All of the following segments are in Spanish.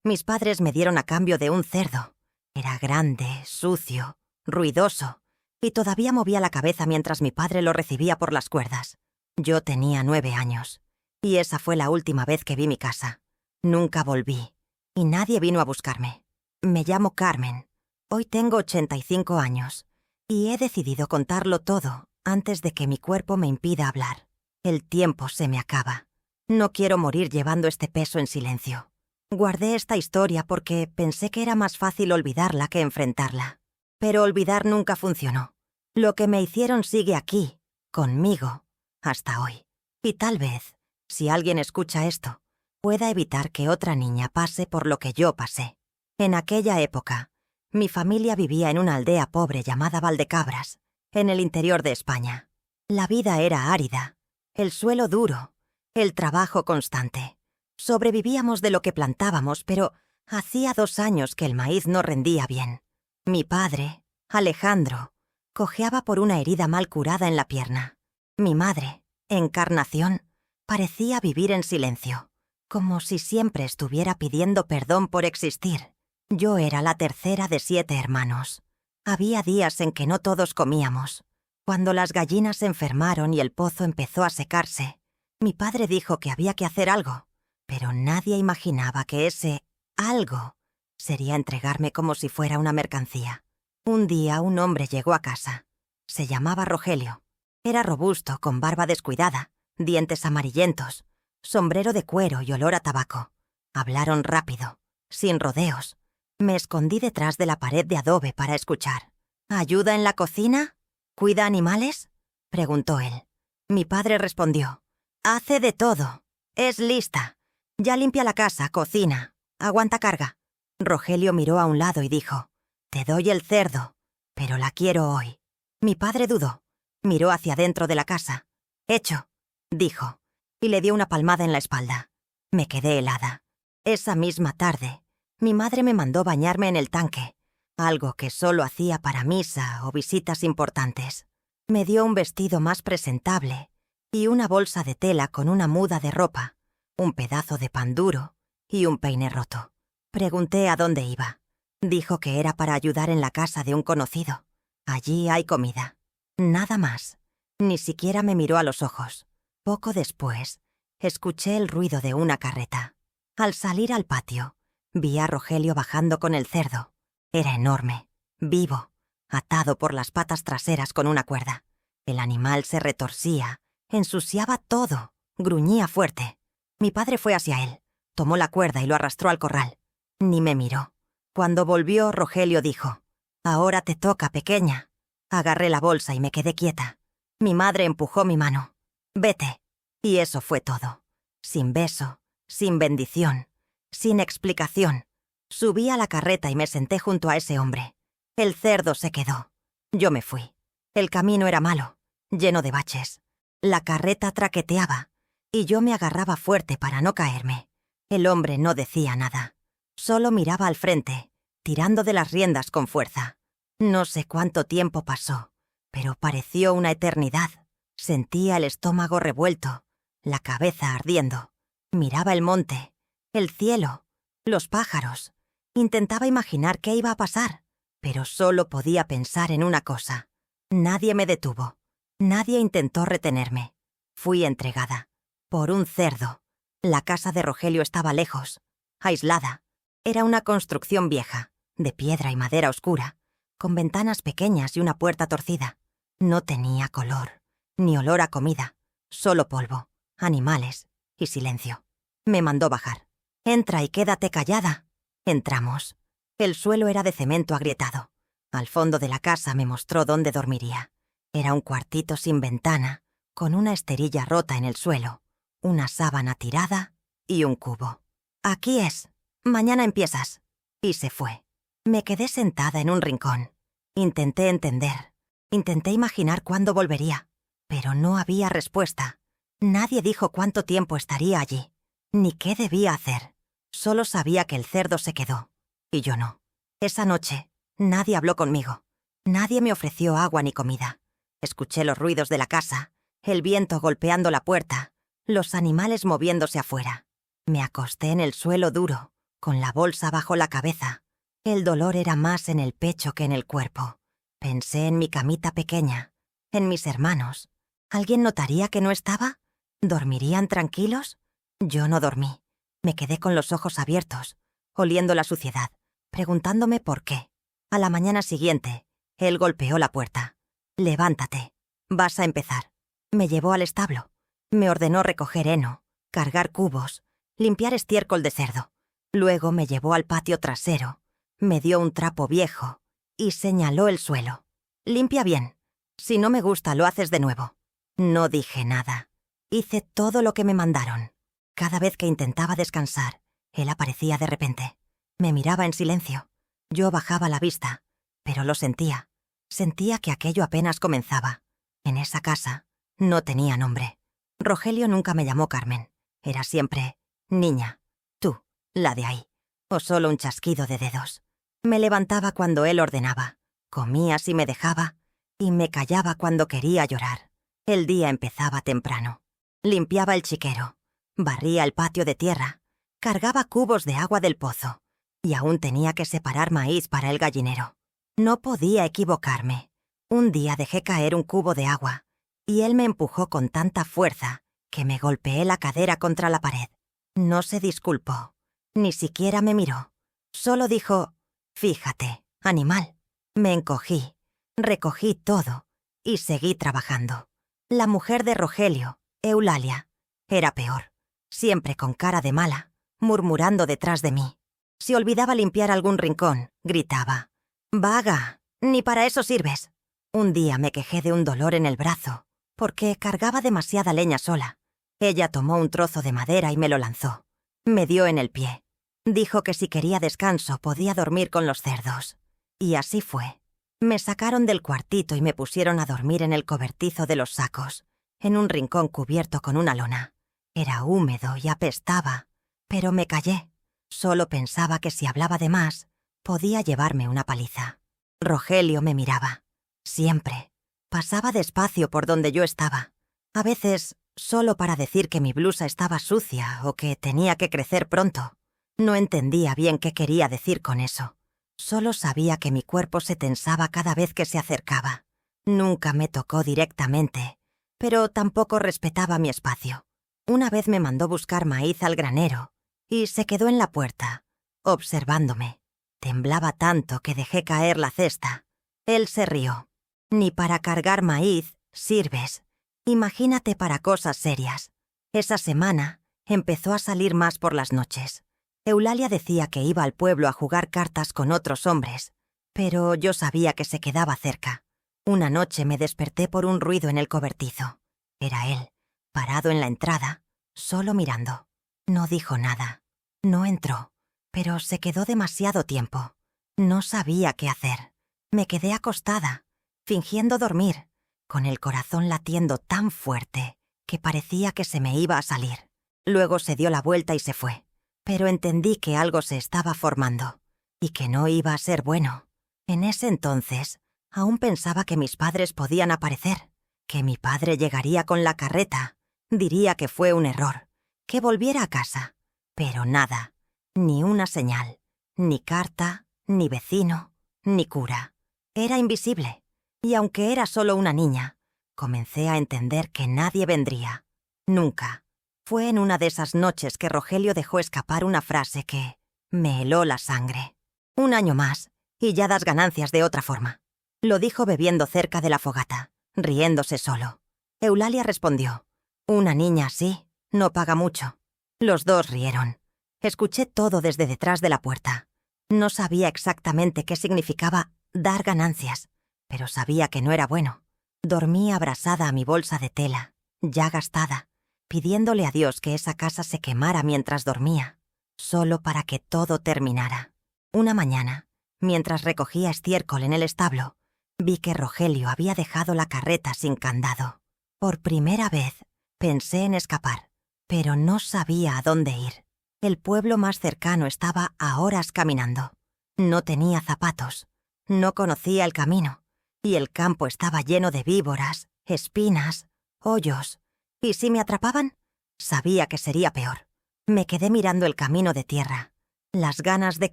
Mis padres me dieron a cambio de un cerdo. Era grande, sucio, ruidoso, y todavía movía la cabeza mientras mi padre lo recibía por las cuerdas. Yo tenía 9 años, y esa fue la última vez que vi mi casa. Nunca volví, y nadie vino a buscarme. Me llamo Carmen. Hoy tengo 85 años, y he decidido contarlo todo antes de que mi cuerpo me impida hablar. El tiempo se me acaba. No quiero morir llevando este peso en silencio. Guardé esta historia porque pensé que era más fácil olvidarla que enfrentarla. Pero olvidar nunca funcionó. Lo que me hicieron sigue aquí, conmigo, hasta hoy. Y tal vez, si alguien escucha esto, pueda evitar que otra niña pase por lo que yo pasé. En aquella época, mi familia vivía en una aldea pobre llamada Valdecabras, en el interior de España. La vida era árida, el suelo duro, el trabajo constante. Sobrevivíamos de lo que plantábamos, pero hacía 2 años que el maíz no rendía bien. Mi padre, Alejandro, cojeaba por una herida mal curada en la pierna. Mi madre, Encarnación, parecía vivir en silencio, como si siempre estuviera pidiendo perdón por existir. Yo era la tercera de 7 hermanos. Había días en que no todos comíamos. Cuando las gallinas se enfermaron y el pozo empezó a secarse, mi padre dijo que había que hacer algo, pero nadie imaginaba que ese algo sería entregarme como si fuera una mercancía. Un día un hombre llegó a casa. Se llamaba Rogelio. Era robusto, con barba descuidada, dientes amarillentos, sombrero de cuero y olor a tabaco. Hablaron rápido, sin rodeos. Me escondí detrás de la pared de adobe para escuchar. ¿Ayuda en la cocina? ¿Cuida animales?, preguntó él. Mi padre respondió. Hace de todo. Es lista. Ya limpia la casa, cocina, aguanta carga. Rogelio miró a un lado y dijo, te doy el cerdo, pero la quiero hoy. Mi padre dudó. Miró hacia dentro de la casa. Hecho, dijo, y le dio una palmada en la espalda. Me quedé helada. Esa misma tarde, mi madre me mandó bañarme en el tanque, algo que solo hacía para misa o visitas importantes. Me dio un vestido más presentable y una bolsa de tela con una muda de ropa, un pedazo de pan duro y un peine roto. Pregunté a dónde iba. Dijo que era para ayudar en la casa de un conocido. Allí hay comida. Nada más. Ni siquiera me miró a los ojos. Poco después, escuché el ruido de una carreta. Al salir al patio, vi a Rogelio bajando con el cerdo. Era enorme, vivo, atado por las patas traseras con una cuerda. El animal se retorcía, ensuciaba todo, gruñía fuerte. Mi padre fue hacia él, tomó la cuerda y lo arrastró al corral. Ni me miró. Cuando volvió, Rogelio dijo, «Ahora te toca, pequeña». Agarré la bolsa y me quedé quieta. Mi madre empujó mi mano. «Vete». Y eso fue todo. Sin beso, sin bendición, sin explicación. Subí a la carreta y me senté junto a ese hombre. El cerdo se quedó. Yo me fui. El camino era malo, lleno de baches. La carreta traqueteaba, y yo me agarraba fuerte para no caerme. El hombre no decía nada. Solo miraba al frente, tirando de las riendas con fuerza. No sé cuánto tiempo pasó, pero pareció una eternidad. Sentía el estómago revuelto, la cabeza ardiendo. Miraba el monte, el cielo, los pájaros. Intentaba imaginar qué iba a pasar, pero solo podía pensar en una cosa. Nadie me detuvo. Nadie intentó retenerme. Fui entregada. Por un cerdo. La casa de Rogelio estaba lejos, aislada. Era una construcción vieja, de piedra y madera oscura, con ventanas pequeñas y una puerta torcida. No tenía color, ni olor a comida, solo polvo, animales y silencio. Me mandó bajar. «Entra y quédate callada». Entramos. El suelo era de cemento agrietado. Al fondo de la casa me mostró dónde dormiría. Era un cuartito sin ventana, con una esterilla rota en el suelo, una sábana tirada y un cubo. «Aquí es. Mañana empiezas». Y se fue. Me quedé sentada en un rincón. Intenté entender. Intenté imaginar cuándo volvería. Pero no había respuesta. Nadie dijo cuánto tiempo estaría allí, ni qué debía hacer. Solo sabía que el cerdo se quedó, y yo no. Esa noche, nadie habló conmigo. Nadie me ofreció agua ni comida. Escuché los ruidos de la casa, el viento golpeando la puerta, los animales moviéndose afuera. Me acosté en el suelo duro, con la bolsa bajo la cabeza. El dolor era más en el pecho que en el cuerpo. Pensé en mi camita pequeña, en mis hermanos. ¿Alguien notaría que no estaba? ¿Dormirían tranquilos? Yo no dormí. Me quedé con los ojos abiertos, oliendo la suciedad, preguntándome por qué. A la mañana siguiente, él golpeó la puerta. «Levántate. Vas a empezar». Me llevó al establo. Me ordenó recoger heno, cargar cubos, limpiar estiércol de cerdo. Luego me llevó al patio trasero, me dio un trapo viejo y señaló el suelo. «Limpia bien. Si no me gusta, lo haces de nuevo». No dije nada. Hice todo lo que me mandaron. Cada vez que intentaba descansar, él aparecía de repente. Me miraba en silencio. Yo bajaba la vista, pero lo sentía. Sentía que aquello apenas comenzaba. En esa casa no tenía nombre. Rogelio nunca me llamó Carmen. Era siempre «niña», «tú», «la de ahí», o solo un chasquido de dedos. Me levantaba cuando él ordenaba, comía si me dejaba y me callaba cuando quería llorar. El día empezaba temprano. Limpiaba el chiquero, barría el patio de tierra, cargaba cubos de agua del pozo y aún tenía que separar maíz para el gallinero. No podía equivocarme. Un día dejé caer un cubo de agua y él me empujó con tanta fuerza que me golpeé la cadera contra la pared. No se disculpó, ni siquiera me miró. Solo dijo: «Fíjate, animal». Me encogí, recogí todo y seguí trabajando. La mujer de Rogelio, Eulalia, era peor, siempre con cara de mala, murmurando detrás de mí. Si olvidaba limpiar algún rincón, gritaba: «Vaga, ni para eso sirves». Un día me quejé de un dolor en el brazo, porque cargaba demasiada leña sola. Ella tomó un trozo de madera y me lo lanzó. Me dio en el pie. Dijo que si quería descanso podía dormir con los cerdos. Y así fue. Me sacaron del cuartito y me pusieron a dormir en el cobertizo de los sacos, en un rincón cubierto con una lona. Era húmedo y apestaba, pero me callé. Solo pensaba que si hablaba de más, podía llevarme una paliza. Rogelio me miraba. Siempre. Pasaba despacio por donde yo estaba. A veces, solo para decir que mi blusa estaba sucia o que tenía que crecer pronto. No entendía bien qué quería decir con eso. Solo sabía que mi cuerpo se tensaba cada vez que se acercaba. Nunca me tocó directamente, pero tampoco respetaba mi espacio. Una vez me mandó buscar maíz al granero y se quedó en la puerta, observándome. Temblaba tanto que dejé caer la cesta. Él se rió. «Ni para cargar maíz sirves. Imagínate para cosas serias». Esa semana empezó a salir más por las noches. Eulalia decía que iba al pueblo a jugar cartas con otros hombres, pero yo sabía que se quedaba cerca. Una noche me desperté por un ruido en el cobertizo. Era él, parado en la entrada, solo mirando. No dijo nada. No entró, pero se quedó demasiado tiempo. No sabía qué hacer. Me quedé acostada, fingiendo dormir, con el corazón latiendo tan fuerte que parecía que se me iba a salir. Luego se dio la vuelta y se fue, pero entendí que algo se estaba formando y que no iba a ser bueno. En ese entonces, aún pensaba que mis padres podían aparecer, que mi padre llegaría con la carreta, diría que fue un error, que volviera a casa. Pero nada, ni una señal, ni carta, ni vecino, ni cura. Era invisible. Y aunque era solo una niña, comencé a entender que nadie vendría. Nunca. Fue en una de esas noches que Rogelio dejó escapar una frase que me heló la sangre. «Un año más, y ya das ganancias de otra forma». Lo dijo bebiendo cerca de la fogata, riéndose solo. Eulalia respondió: «Una niña así no paga mucho». Los dos rieron. Escuché todo desde detrás de la puerta. No sabía exactamente qué significaba dar ganancias, pero sabía que no era bueno. Dormí abrazada a mi bolsa de tela, ya gastada, pidiéndole a Dios que esa casa se quemara mientras dormía, solo para que todo terminara. Una mañana, mientras recogía estiércol en el establo, vi que Rogelio había dejado la carreta sin candado. Por primera vez pensé en escapar, pero no sabía a dónde ir. El pueblo más cercano estaba a horas caminando. No tenía zapatos, no conocía el camino, y el campo estaba lleno de víboras, espinas, hoyos. ¿Y si me atrapaban? Sabía que sería peor. Me quedé mirando el camino de tierra. Las ganas de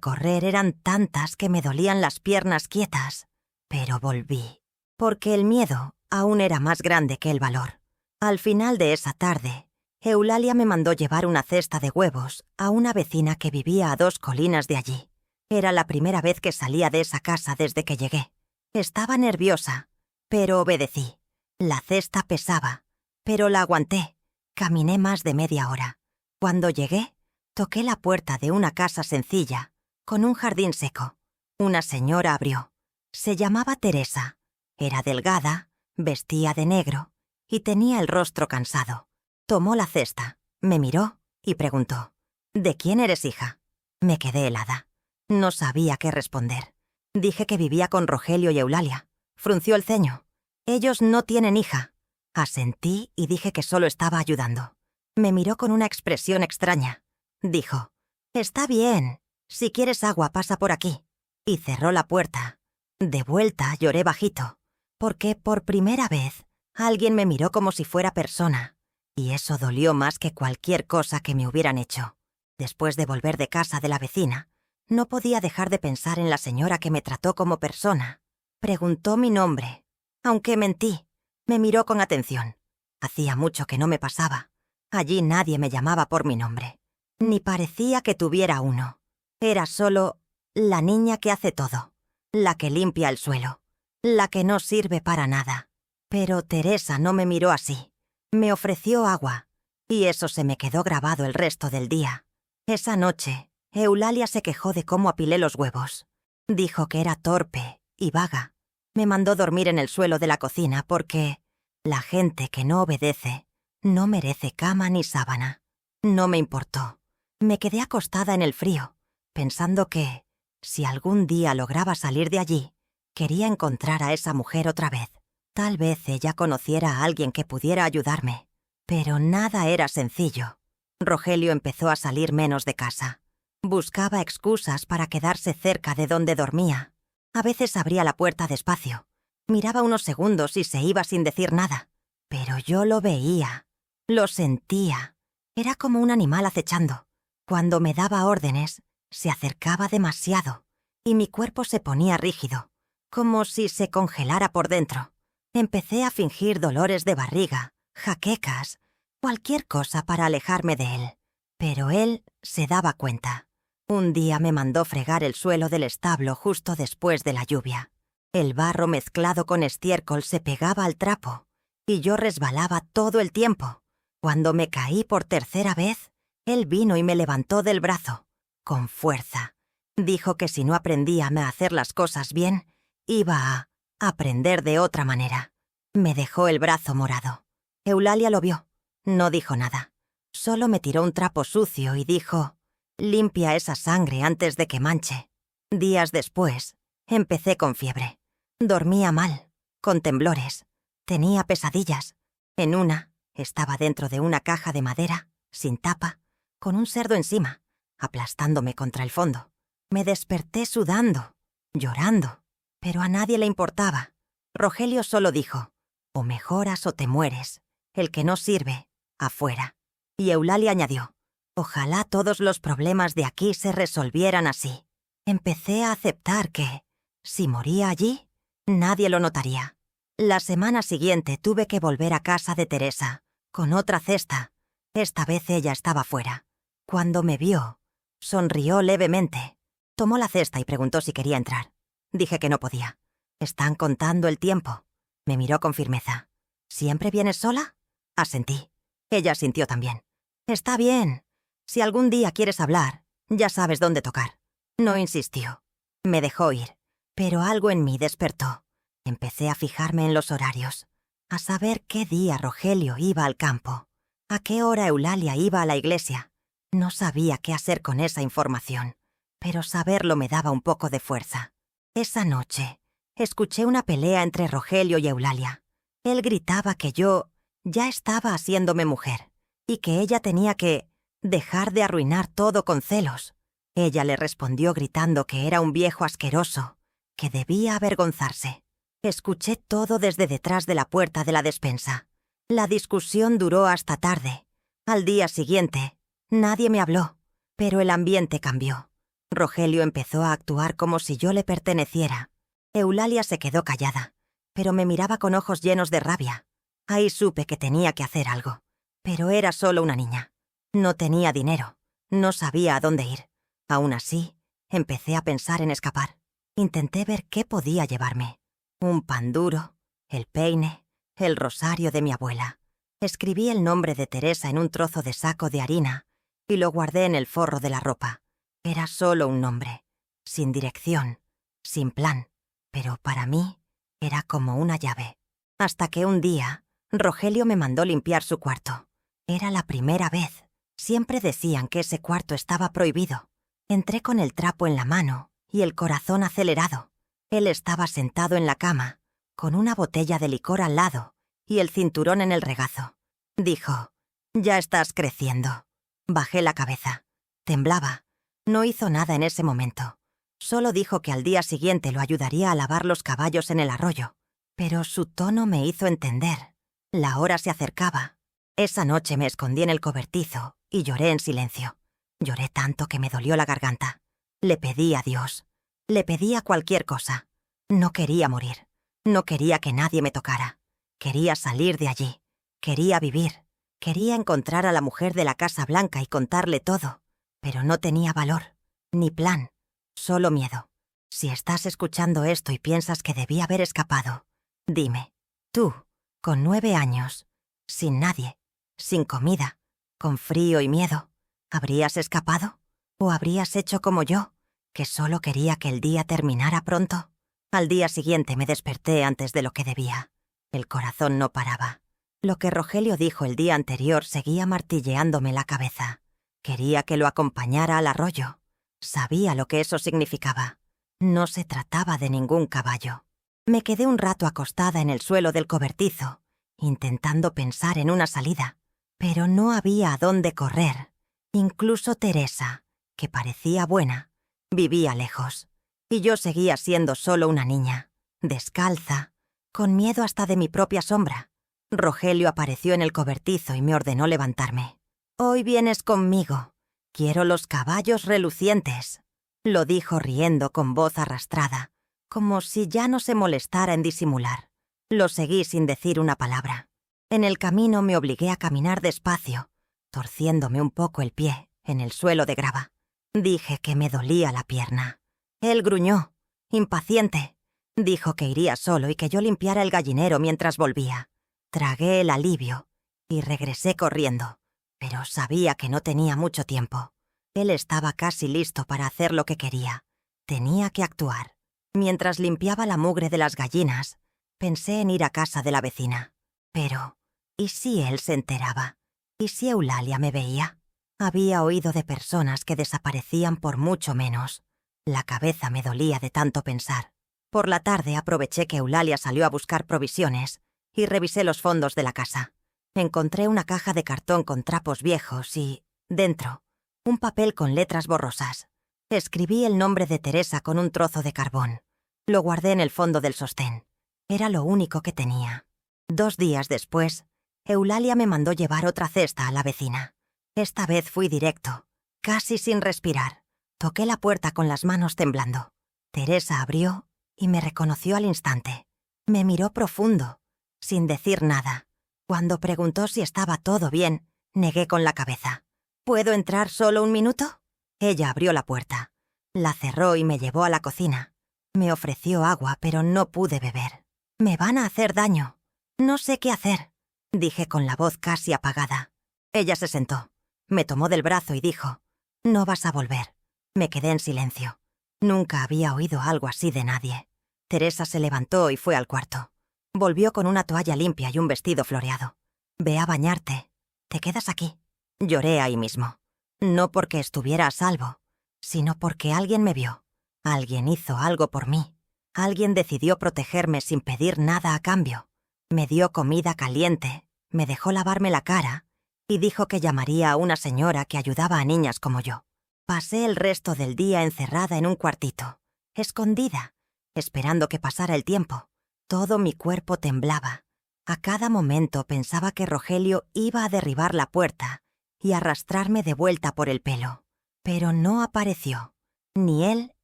correr eran tantas que me dolían las piernas quietas. Pero volví, porque el miedo aún era más grande que el valor. Al final de esa tarde, Eulalia me mandó llevar una cesta de huevos a una vecina que vivía a 2 colinas de allí. Era la primera vez que salía de esa casa desde que llegué. Estaba nerviosa, pero obedecí. La cesta pesaba, pero la aguanté. Caminé más de media hora. Cuando llegué, toqué la puerta de una casa sencilla, con un jardín seco. Una señora abrió. Se llamaba Teresa. Era delgada, vestía de negro y tenía el rostro cansado. Tomó la cesta, me miró y preguntó: «¿De quién eres hija?». Me quedé helada. No sabía qué responder. Dije que vivía con Rogelio y Eulalia. Frunció el ceño. «Ellos no tienen hija». Asentí y dije que solo estaba ayudando. Me miró con una expresión extraña. Dijo: «Está bien. Si quieres agua, pasa por aquí». Y cerró la puerta. De vuelta lloré bajito, porque por primera vez alguien me miró como si fuera persona. Y eso dolió más que cualquier cosa que me hubieran hecho. Después de volver de casa de la vecina, no podía dejar de pensar en la señora que me trató como persona. Preguntó mi nombre, aunque mentí. Me miró con atención. Hacía mucho que no me pasaba. Allí nadie me llamaba por mi nombre. Ni parecía que tuviera uno. Era solo la niña que hace todo, la que limpia el suelo, la que no sirve para nada. Pero Teresa no me miró así. Me ofreció agua, y eso se me quedó grabado el resto del día. Esa noche, Eulalia se quejó de cómo apilé los huevos. Dijo que era torpe y vaga. Me mandó dormir en el suelo de la cocina porque la gente que no obedece no merece cama ni sábana. No me importó. Me quedé acostada en el frío, pensando que, si algún día lograba salir de allí, quería encontrar a esa mujer otra vez. Tal vez ella conociera a alguien que pudiera ayudarme. Pero nada era sencillo. Rogelio empezó a salir menos de casa. Buscaba excusas para quedarse cerca de donde dormía. A veces abría la puerta despacio. Miraba unos segundos y se iba sin decir nada. Pero yo lo veía. Lo sentía. Era como un animal acechando. Cuando me daba órdenes, se acercaba demasiado, y mi cuerpo se ponía rígido, como si se congelara por dentro. Empecé a fingir dolores de barriga, jaquecas, cualquier cosa para alejarme de él. Pero él se daba cuenta. Un día me mandó fregar el suelo del establo justo después de la lluvia. El barro mezclado con estiércol se pegaba al trapo, y yo resbalaba todo el tiempo. Cuando me caí por tercera vez, él vino y me levantó del brazo, con fuerza. Dijo que si no aprendía a hacer las cosas bien, iba a aprender de otra manera. Me dejó el brazo morado. Eulalia lo vio. No dijo nada. Solo me tiró un trapo sucio y dijo: «Limpia esa sangre antes de que manche». Días después, empecé con fiebre. Dormía mal, con temblores. Tenía pesadillas. En una, estaba dentro de una caja de madera, sin tapa, con un cerdo encima, aplastándome contra el fondo. Me desperté sudando, llorando, pero a nadie le importaba. Rogelio solo dijo: «O mejoras o te mueres. El que no sirve, afuera». Y Eulalia añadió: «Ojalá todos los problemas de aquí se resolvieran así». Empecé a aceptar que, si moría allí, nadie lo notaría. La semana siguiente tuve que volver a casa de Teresa, con otra cesta. Esta vez ella estaba fuera. Cuando me vio, sonrió levemente. Tomó la cesta y preguntó si quería entrar. Dije que no podía. «Están contando el tiempo». Me miró con firmeza. «¿Siempre vienes sola?». Asentí. Ella asintió también. «Está bien. Si algún día quieres hablar, ya sabes dónde tocar». No insistió. Me dejó ir. Pero algo en mí despertó. Empecé a fijarme en los horarios, a saber qué día Rogelio iba al campo, a qué hora Eulalia iba a la iglesia. No sabía qué hacer con esa información, pero saberlo me daba un poco de fuerza. Esa noche, escuché una pelea entre Rogelio y Eulalia. Él gritaba que yo ya estaba haciéndome mujer, y que ella tenía que dejar de arruinar todo con celos. Ella le respondió gritando que era un viejo asqueroso, que debía avergonzarse. Escuché todo desde detrás de la puerta de la despensa. La discusión duró hasta tarde. Al día siguiente, nadie me habló, pero el ambiente cambió. Rogelio empezó a actuar como si yo le perteneciera. Eulalia se quedó callada, pero me miraba con ojos llenos de rabia. Ahí supe que tenía que hacer algo. Pero era solo una niña. No tenía dinero. No sabía a dónde ir. Aún así, empecé a pensar en escapar. Intenté ver qué podía llevarme. Un pan duro, el peine, el rosario de mi abuela. Escribí el nombre de Teresa en un trozo de saco de harina y lo guardé en el forro de la ropa. Era solo un nombre, sin dirección, sin plan, pero para mí era como una llave. Hasta que un día, Rogelio me mandó limpiar su cuarto. Era la primera vez. Siempre decían que ese cuarto estaba prohibido. Entré con el trapo en la mano y el corazón acelerado. Él estaba sentado en la cama, con una botella de licor al lado y el cinturón en el regazo. Dijo: «Ya estás creciendo». Bajé la cabeza. Temblaba. No hizo nada en ese momento. Solo dijo que al día siguiente lo ayudaría a lavar los caballos en el arroyo. Pero su tono me hizo entender. La hora se acercaba. Esa noche me escondí en el cobertizo y lloré en silencio. Lloré tanto que me dolió la garganta. Le pedí a Dios. Le pedía cualquier cosa. No quería morir. No quería que nadie me tocara. Quería salir de allí. Quería vivir. Quería encontrar a la mujer de la Casa Blanca y contarle todo. Pero no tenía valor, ni plan, solo miedo. Si estás escuchando esto y piensas que debí haber escapado, dime, tú, con 9 años, sin nadie, sin comida, con frío y miedo, ¿habrías escapado? ¿O habrías hecho como yo, que solo quería que el día terminara pronto? Al día siguiente me desperté antes de lo que debía. El corazón no paraba. Lo que Rogelio dijo el día anterior seguía martilleándome la cabeza. Quería que lo acompañara al arroyo. Sabía lo que eso significaba. No se trataba de ningún caballo. Me quedé un rato acostada en el suelo del cobertizo, intentando pensar en una salida. Pero no había a dónde correr. Incluso Teresa, que parecía buena, vivía lejos. Y yo seguía siendo solo una niña, descalza, con miedo hasta de mi propia sombra. Rogelio apareció en el cobertizo y me ordenó levantarme. «Hoy vienes conmigo. Quiero los caballos relucientes», lo dijo riendo con voz arrastrada, como si ya no se molestara en disimular. Lo seguí sin decir una palabra. En el camino me obligué a caminar despacio, torciéndome un poco el pie en el suelo de grava. Dije que me dolía la pierna. Él gruñó, impaciente. Dijo que iría solo y que yo limpiara el gallinero mientras volvía. Tragué el alivio y regresé corriendo. Pero sabía que no tenía mucho tiempo. Él estaba casi listo para hacer lo que quería. Tenía que actuar. Mientras limpiaba la mugre de las gallinas, pensé en ir a casa de la vecina. Pero, ¿y si él se enteraba? ¿Y si Eulalia me veía? Había oído de personas que desaparecían por mucho menos. La cabeza me dolía de tanto pensar. Por la tarde aproveché que Eulalia salió a buscar provisiones y revisé los fondos de la casa. Encontré una caja de cartón con trapos viejos y, dentro, un papel con letras borrosas. Escribí el nombre de Teresa con un trozo de carbón. Lo guardé en el fondo del sostén. Era lo único que tenía. 2 días después, Eulalia me mandó llevar otra cesta a la vecina. Esta vez fui directo, casi sin respirar. Toqué la puerta con las manos temblando. Teresa abrió y me reconoció al instante. Me miró profundo, sin decir nada. Cuando preguntó si estaba todo bien, negué con la cabeza. «¿Puedo entrar solo un minuto?» Ella abrió la puerta. La cerró y me llevó a la cocina. Me ofreció agua, pero no pude beber. «Me van a hacer daño. No sé qué hacer», dije con la voz casi apagada. Ella se sentó. Me tomó del brazo y dijo: «No vas a volver». Me quedé en silencio. Nunca había oído algo así de nadie. Teresa se levantó y fue al cuarto. Volvió con una toalla limpia y un vestido floreado. «Ve a bañarte. Te quedas aquí». Lloré ahí mismo. No porque estuviera a salvo, sino porque alguien me vio. Alguien hizo algo por mí. Alguien decidió protegerme sin pedir nada a cambio. Me dio comida caliente, me dejó lavarme la cara y dijo que llamaría a una señora que ayudaba a niñas como yo. Pasé el resto del día encerrada en un cuartito, escondida, esperando que pasara el tiempo. Todo mi cuerpo temblaba. A cada momento pensaba que Rogelio iba a derribar la puerta y arrastrarme de vuelta por el pelo. Pero no apareció. Ni él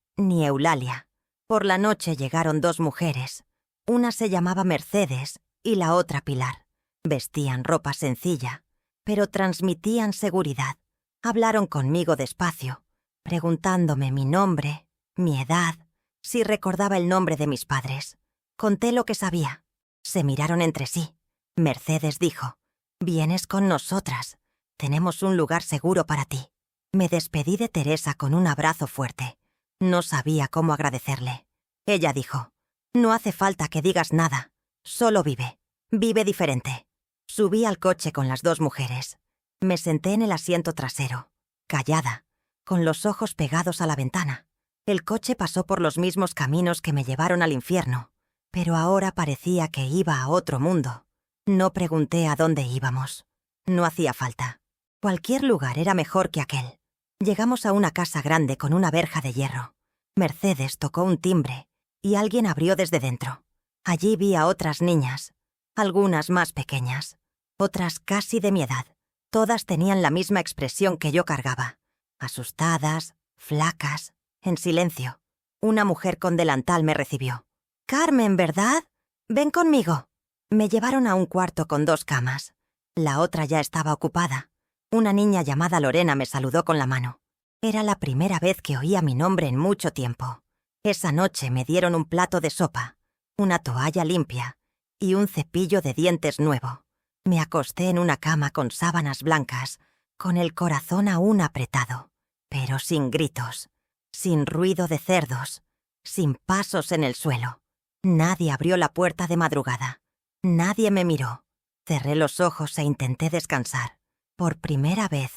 ni Eulalia. Por la noche llegaron 2 mujeres. Una se llamaba Mercedes y la otra Pilar. Vestían ropa sencilla, pero transmitían seguridad. Hablaron conmigo despacio, preguntándome mi nombre, mi edad, si recordaba el nombre de mis padres. Conté lo que sabía. Se miraron entre sí. Mercedes dijo: «Vienes con nosotras. Tenemos un lugar seguro para ti». Me despedí de Teresa con un abrazo fuerte. No sabía cómo agradecerle. Ella dijo: «No hace falta que digas nada. Solo vive. Vive diferente». Subí al coche con las 2 mujeres. Me senté en el asiento trasero, callada, con los ojos pegados a la ventana. El coche pasó por los mismos caminos que me llevaron al infierno, pero ahora parecía que iba a otro mundo. No pregunté a dónde íbamos. No hacía falta. Cualquier lugar era mejor que aquel. Llegamos a una casa grande con una verja de hierro. Mercedes tocó un timbre y alguien abrió desde dentro. Allí vi a otras niñas, algunas más pequeñas, otras casi de mi edad. Todas tenían la misma expresión que yo cargaba. Asustadas, flacas, en silencio. Una mujer con delantal me recibió. «Carmen, ¿verdad? Ven conmigo». Me llevaron a un cuarto con 2 camas. La otra ya estaba ocupada. Una niña llamada Lorena me saludó con la mano. Era la primera vez que oía mi nombre en mucho tiempo. Esa noche me dieron un plato de sopa, una toalla limpia y un cepillo de dientes nuevo. Me acosté en una cama con sábanas blancas, con el corazón aún apretado, pero sin gritos, sin ruido de cerdos, sin pasos en el suelo. Nadie abrió la puerta de madrugada. Nadie me miró. Cerré los ojos e intenté descansar. Por primera vez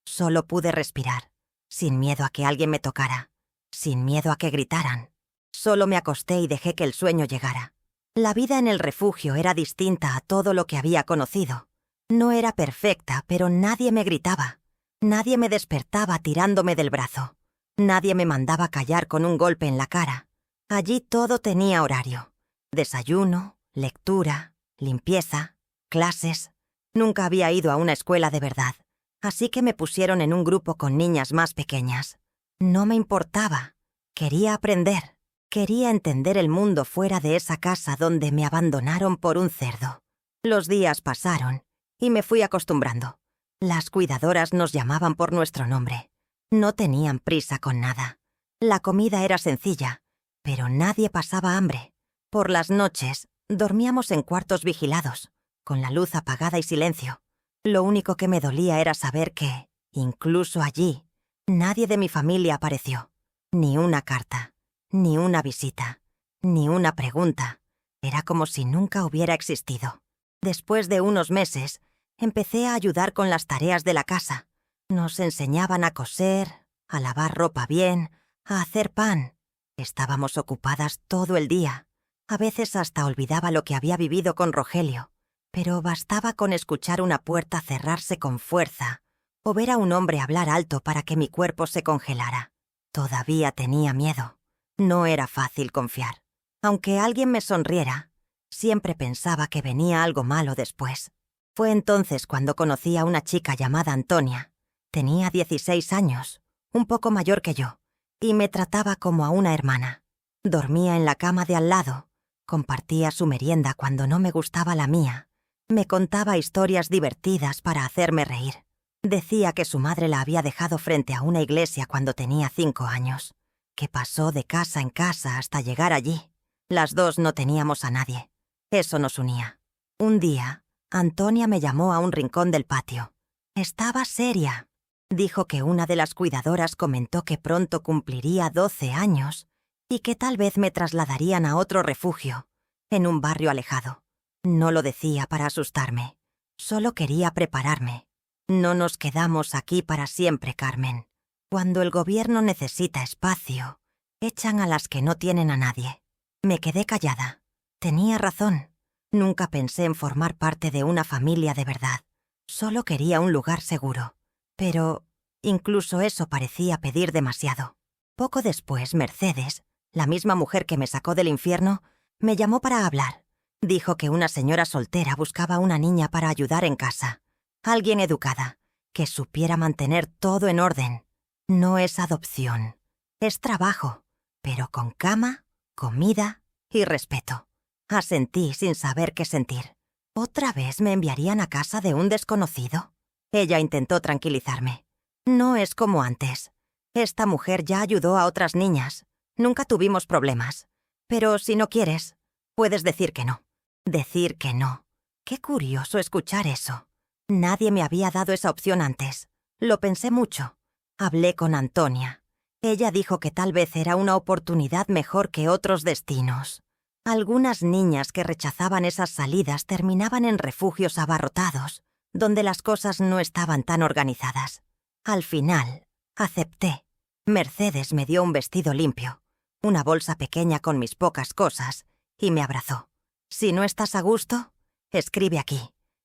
solo pude respirar, sin miedo a que alguien me tocara, sin miedo a que gritaran. Solo me acosté y dejé que el sueño llegara. La vida en el refugio era distinta a todo lo que había conocido. No era perfecta, pero nadie me gritaba. Nadie me despertaba tirándome del brazo. Nadie me mandaba callar con un golpe en la cara. Allí todo tenía horario. Desayuno, lectura, limpieza, clases. Nunca había ido a una escuela de verdad, así que me pusieron en un grupo con niñas más pequeñas. No me importaba. Quería aprender. Quería entender el mundo fuera de esa casa donde me abandonaron por un cerdo. Los días pasaron y me fui acostumbrando. Las cuidadoras nos llamaban por nuestro nombre. No tenían prisa con nada. La comida era sencilla, pero nadie pasaba hambre. Por las noches dormíamos en cuartos vigilados, con la luz apagada y silencio. Lo único que me dolía era saber que, incluso allí, nadie de mi familia apareció. Ni una carta, ni una visita, ni una pregunta. Era como si nunca hubiera existido. Después de unos meses, empecé a ayudar con las tareas de la casa. Nos enseñaban a coser, a lavar ropa bien, a hacer pan. Estábamos ocupadas todo el día. A veces hasta olvidaba lo que había vivido con Rogelio. Pero bastaba con escuchar una puerta cerrarse con fuerza o ver a un hombre hablar alto para que mi cuerpo se congelara. Todavía tenía miedo. No era fácil confiar. Aunque alguien me sonriera, siempre pensaba que venía algo malo después. Fue entonces cuando conocí a una chica llamada Antonia. Tenía 16 años, un poco mayor que yo, y me trataba como a una hermana. Dormía en la cama de al lado, compartía su merienda cuando no me gustaba la mía, me contaba historias divertidas para hacerme reír. Decía que su madre la había dejado frente a una iglesia cuando tenía 5 años, que pasó de casa en casa hasta llegar allí. Las 2 no teníamos a nadie. Eso nos unía. Un día, Antonia me llamó a un rincón del patio. Estaba seria. Dijo que una de las cuidadoras comentó que pronto cumpliría 12 años y que tal vez me trasladarían a otro refugio, en un barrio alejado. No lo decía para asustarme. Solo quería prepararme. No nos quedamos aquí para siempre, Carmen. Cuando el gobierno necesita espacio, echan a las que no tienen a nadie. Me quedé callada. Tenía razón. Nunca pensé en formar parte de una familia de verdad. Solo quería un lugar seguro. Pero incluso eso parecía pedir demasiado. Poco después, Mercedes, la misma mujer que me sacó del infierno, me llamó para hablar. Dijo que una señora soltera buscaba una niña para ayudar en casa. Alguien educada, que supiera mantener todo en orden. No es adopción, Es trabajo, pero con cama, comida y respeto. Asentí sin saber qué sentir. ¿Otra vez me enviarían a casa de un desconocido? Ella intentó tranquilizarme. No es como antes. Esta mujer ya ayudó a otras niñas. Nunca tuvimos problemas. Pero si no quieres, puedes decir que no. Decir que no. Qué curioso escuchar eso. Nadie me había dado esa opción antes. Lo pensé mucho. Hablé con Antonia. Ella dijo que tal vez era una oportunidad mejor que otros destinos. Algunas niñas que rechazaban esas salidas terminaban en refugios abarrotados, donde las cosas no estaban tan organizadas. Al final, acepté. Mercedes me dio un vestido limpio, una bolsa pequeña con mis pocas cosas, y me abrazó. Si no estás a gusto, escribe aquí.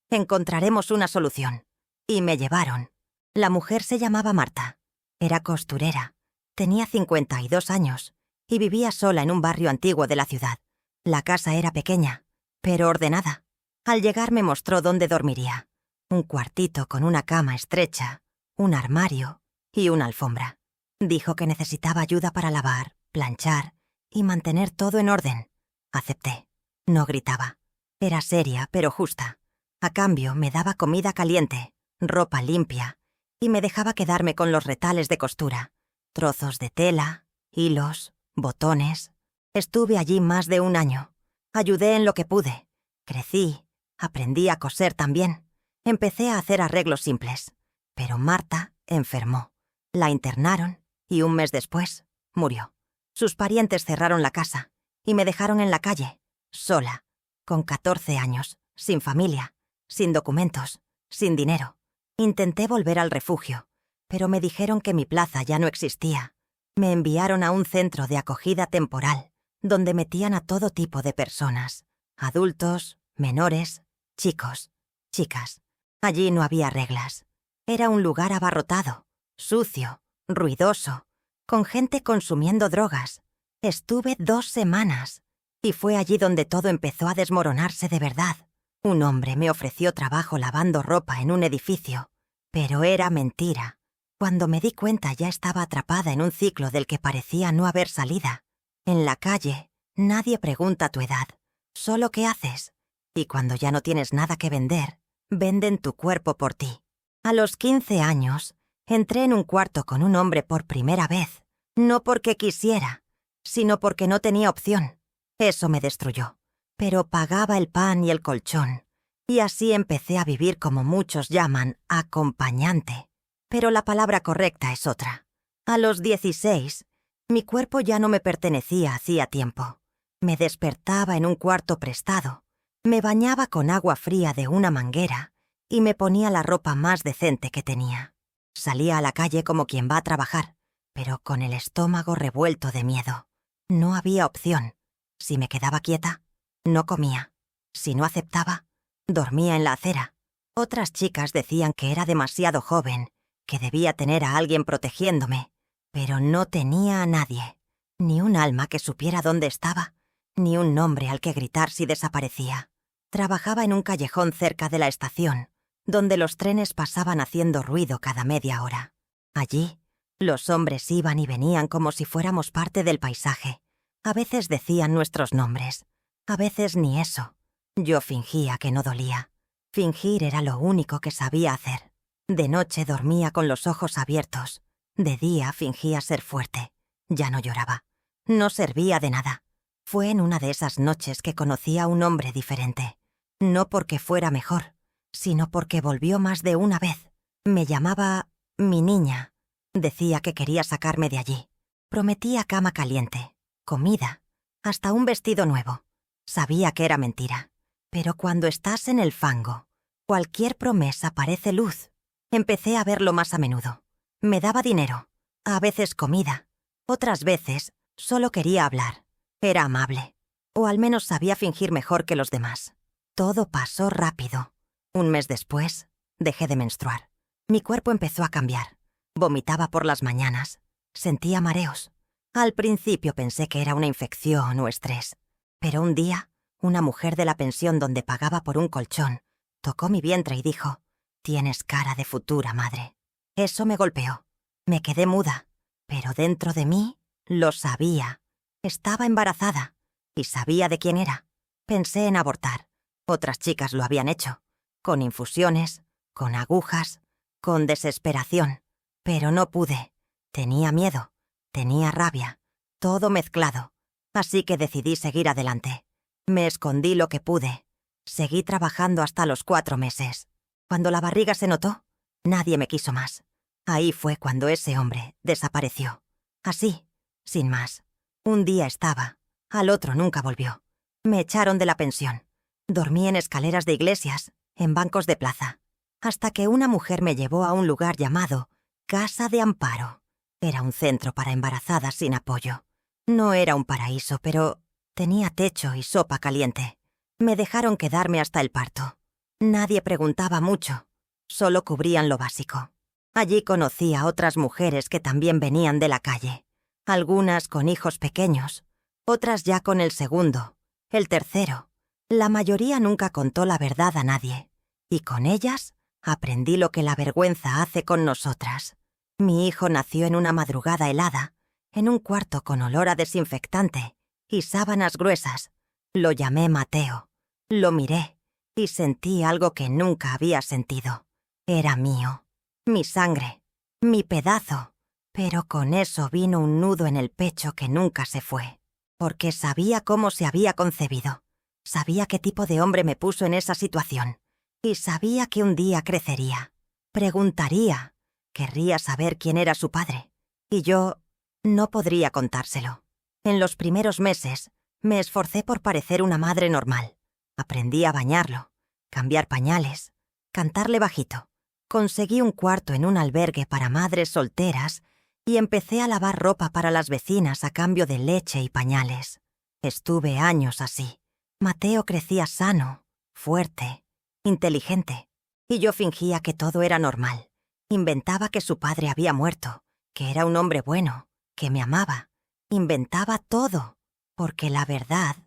Encontraremos una solución. Y me llevaron. La mujer se llamaba Marta. Era costurera. Tenía 52 años y vivía sola en un barrio antiguo de la ciudad. La casa era pequeña, pero ordenada. Al llegar me mostró dónde dormiría. Un cuartito con una cama estrecha, un armario y una alfombra. Dijo que necesitaba ayuda para lavar, planchar y mantener todo en orden. Acepté. No gritaba. Era seria, pero justa. A cambio, me daba comida caliente, ropa limpia, y me dejaba quedarme con los retales de costura. Trozos de tela, hilos, botones. Estuve allí más de un año. Ayudé en lo que pude. Crecí, aprendí a coser también. Empecé a hacer arreglos simples. Pero Marta enfermó. La internaron y un mes después murió. Sus parientes cerraron la casa y me dejaron en la calle, sola, con 14 años, sin familia, sin documentos, sin dinero. Intenté volver al refugio, pero me dijeron que mi plaza ya no existía. Me enviaron a un centro de acogida temporal, donde metían a todo tipo de personas, adultos, menores, chicos, chicas. Allí no había reglas. Era un lugar abarrotado, sucio, ruidoso, con gente consumiendo drogas. Estuve 2 semanas, y fue allí donde todo empezó a desmoronarse de verdad. Un hombre me ofreció trabajo lavando ropa en un edificio, pero era mentira. Cuando me di cuenta ya estaba atrapada en un ciclo del que parecía no haber salida. En la calle, nadie pregunta tu edad, solo qué haces. Y cuando ya no tienes nada que vender, venden tu cuerpo por ti. A los 15 años, entré en un cuarto con un hombre por primera vez, no porque quisiera, sino porque no tenía opción. Eso me destruyó. Pero pagaba el pan y el colchón, y así empecé a vivir como muchos llaman acompañante. Pero la palabra correcta es otra. A los 16, mi cuerpo ya no me pertenecía hacía tiempo. Me despertaba en un cuarto prestado, me bañaba con agua fría de una manguera y me ponía la ropa más decente que tenía. Salía a la calle como quien va a trabajar, pero con el estómago revuelto de miedo. No había opción. Si me quedaba quieta, no comía. Si no aceptaba, dormía en la acera. Otras chicas decían que era demasiado joven, que debía tener a alguien protegiéndome, pero no tenía a nadie. Ni un alma que supiera dónde estaba, ni un nombre al que gritar si desaparecía. Trabajaba en un callejón cerca de la estación, donde los trenes pasaban haciendo ruido cada media hora. Allí, los hombres iban y venían como si fuéramos parte del paisaje. A veces decían nuestros nombres, a veces ni eso. Yo fingía que no dolía. Fingir era lo único que sabía hacer. De noche dormía con los ojos abiertos. De día fingía ser fuerte. Ya no lloraba. No servía de nada. Fue en una de esas noches que conocí a un hombre diferente. No porque fuera mejor, sino porque volvió más de una vez. Me llamaba mi niña. Decía que quería sacarme de allí. Prometía cama caliente, comida, hasta un vestido nuevo. Sabía que era mentira. Pero cuando estás en el fango, cualquier promesa parece luz. Empecé a verlo más a menudo. Me daba dinero, a veces comida. Otras veces solo quería hablar. Era amable. O al menos sabía fingir mejor que los demás. Todo pasó rápido. Un mes después, dejé de menstruar. Mi cuerpo empezó a cambiar. Vomitaba por las mañanas. Sentía mareos. Al principio pensé que era una infección o estrés. Pero un día, una mujer de la pensión donde pagaba por un colchón tocó mi vientre y dijo: «Tienes cara de futura madre». Eso me golpeó. Me quedé muda, pero dentro de mí Lo sabía. Estaba embarazada. Y sabía de quién era. Pensé en abortar. Otras chicas lo habían hecho. Con infusiones, con agujas, con desesperación. Pero no pude. Tenía miedo. Tenía rabia. Todo mezclado. Así que decidí seguir adelante. Me escondí lo que pude. Seguí trabajando hasta los 4 meses. Cuando la barriga se notó, nadie me quiso más. Ahí fue cuando ese hombre desapareció. Así, sin más. Un día estaba, al otro nunca volvió. Me echaron de la pensión. Dormí en escaleras de iglesias, en bancos de plaza, hasta que una mujer me llevó a un lugar llamado Casa de Amparo. Era un centro para embarazadas sin apoyo. No era un paraíso, pero tenía techo y sopa caliente. Me dejaron quedarme hasta el parto. Nadie preguntaba mucho, solo cubrían lo básico. Allí conocí a otras mujeres que también venían de la calle. Algunas con hijos pequeños, otras ya con el segundo, el tercero. La mayoría nunca contó la verdad a nadie. Y con ellas aprendí lo que la vergüenza hace con nosotras. Mi hijo nació en una madrugada helada, en un cuarto con olor a desinfectante y sábanas gruesas. Lo llamé Mateo. Lo miré y sentí algo que nunca había sentido. Era mío, mi sangre, mi pedazo. Pero con eso vino un nudo en el pecho que nunca se fue. Porque sabía cómo se había concebido. Sabía qué tipo de hombre me puso en esa situación. Y sabía que un día crecería. Preguntaría. Querría saber quién era su padre. Y yo no podría contárselo. En los primeros meses me esforcé por parecer una madre normal. Aprendí a bañarlo, cambiar pañales, cantarle bajito. Conseguí un cuarto en un albergue para madres solteras y empecé a lavar ropa para las vecinas a cambio de leche y pañales. Estuve años así. Mateo crecía sano, fuerte, inteligente, y yo fingía que todo era normal. Inventaba que su padre había muerto, que era un hombre bueno, que me amaba. Inventaba todo, porque la verdad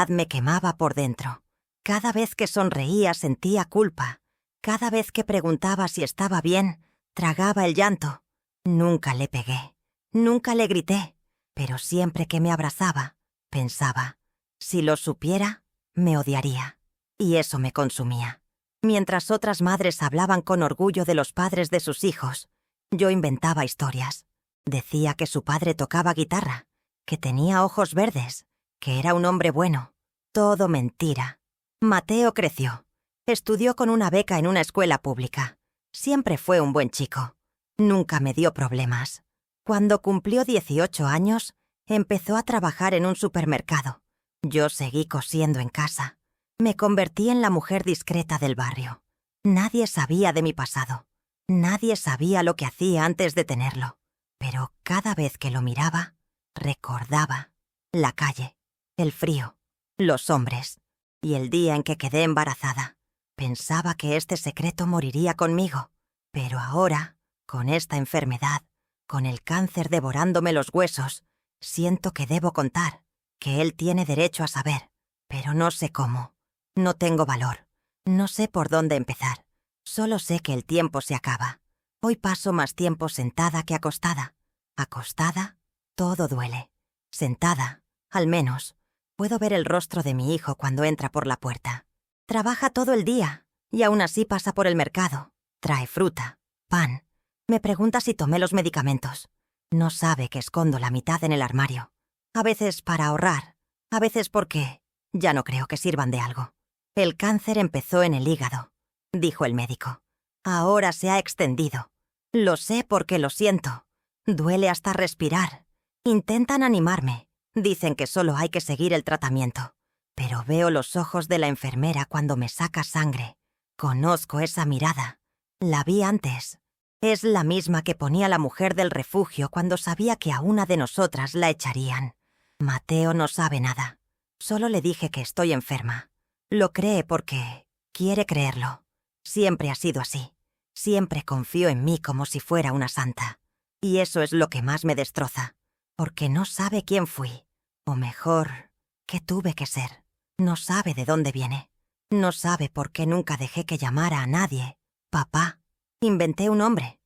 me quemaba por dentro. Cada vez que sonreía sentía culpa. Cada vez que preguntaba si estaba bien, tragaba el llanto. Nunca le pegué, nunca le grité, pero siempre que me abrazaba, pensaba, si lo supiera, me odiaría. Y eso me consumía. Mientras otras madres hablaban con orgullo de los padres de sus hijos, yo inventaba historias. Decía que su padre tocaba guitarra, que tenía ojos verdes, que era un hombre bueno. Todo mentira. Mateo creció. Estudió con una beca en una escuela pública. Siempre fue un buen chico. Nunca me dio problemas. Cuando cumplió 18 años, empezó a trabajar en un supermercado. Yo seguí cosiendo en casa. Me convertí en la mujer discreta del barrio. Nadie sabía de mi pasado. Nadie sabía lo que hacía antes de tenerlo. Pero cada vez que lo miraba, recordaba la calle, el frío, los hombres y el día en que quedé embarazada. Pensaba que este secreto moriría conmigo, pero ahora, con esta enfermedad, con el cáncer devorándome los huesos, siento que debo contar, que él tiene derecho a saber, pero no sé cómo. No tengo valor. No sé por dónde empezar. Solo sé que el tiempo se acaba. Hoy paso más tiempo sentada que acostada. Acostada, todo duele. Sentada, al menos, puedo ver el rostro de mi hijo cuando entra por la puerta. Trabaja todo el día, y aún así pasa por el mercado. Trae fruta, pan. Me pregunta si tomé los medicamentos. No sabe que escondo la mitad en el armario. A veces para ahorrar, a veces porque ya no creo que sirvan de algo. El cáncer empezó en el hígado, dijo el médico. Ahora se ha extendido. Lo sé porque lo siento. Duele hasta respirar. Intentan animarme. Dicen que solo hay que seguir el tratamiento. Pero veo los ojos de la enfermera cuando me saca sangre. Conozco esa mirada. La vi antes. Es la misma que ponía la mujer del refugio cuando sabía que a una de nosotras la echarían. Mateo no sabe nada. Solo le dije que estoy enferma. Lo cree porque quiere creerlo. Siempre ha sido así. Siempre confió en mí como si fuera una santa. Y eso es lo que más me destroza. Porque no sabe quién fui. O mejor, qué tuve que ser. No sabe de dónde viene. No sabe por qué nunca dejé que llamara a nadie papá. Inventé un nombre,